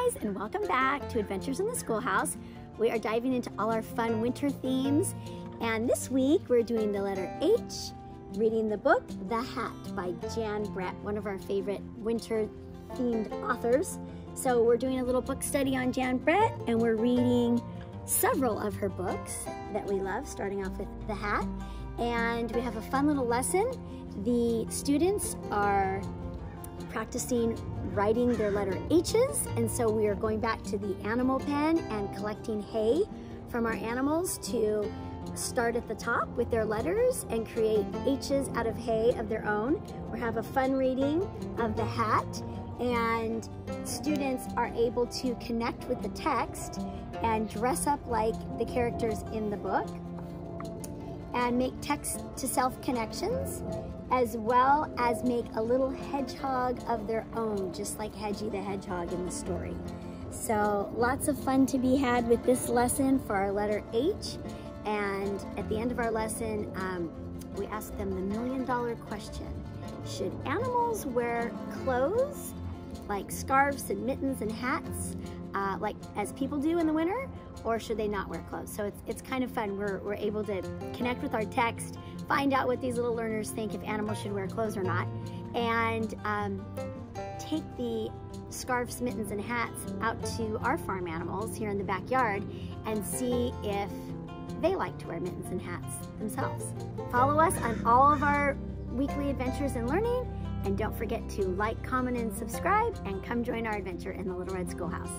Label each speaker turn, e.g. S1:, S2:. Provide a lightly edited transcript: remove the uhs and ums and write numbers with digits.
S1: guys, and welcome back to Adventures in the Schoolhouse. We are diving into all our fun winter themes, and this week we're doing the letter H, reading the book The Hat by Jan Brett, one of our favorite winter themed authors. So we're doing a little book study on Jan Brett, and we're reading several of her books that we love, starting off with The Hat. And we have a fun little lesson. The students are practicing writing their letter H's, and so we are going back to the animal pen and collecting hay from our animals to start at the top with their letters and create H's out of hay of their own. We'll have a fun reading of The Hat, and students are able to connect with the text and dress up like the characters in the book and make text-to-self connections, as well as make a little hedgehog of their own, just like Hedgie the Hedgehog in the story. So lots of fun to be had with this lesson for our letter H. And at the end of our lesson, we ask them the million-dollar question. Should animals wear clothes like scarves and mittens and hats like as people do in the winter, or should they not wear clothes? So it's kind of fun. We're able to connect with our text, find out what these little learners think if animals should wear clothes or not, and take the scarves, mittens, and hats out to our farm animals here in the backyard and see if they like to wear mittens and hats themselves. Follow us on all of our weekly adventures in learning, and don't forget to like, comment, and subscribe, and come join our adventure in the Little Red Schoolhouse.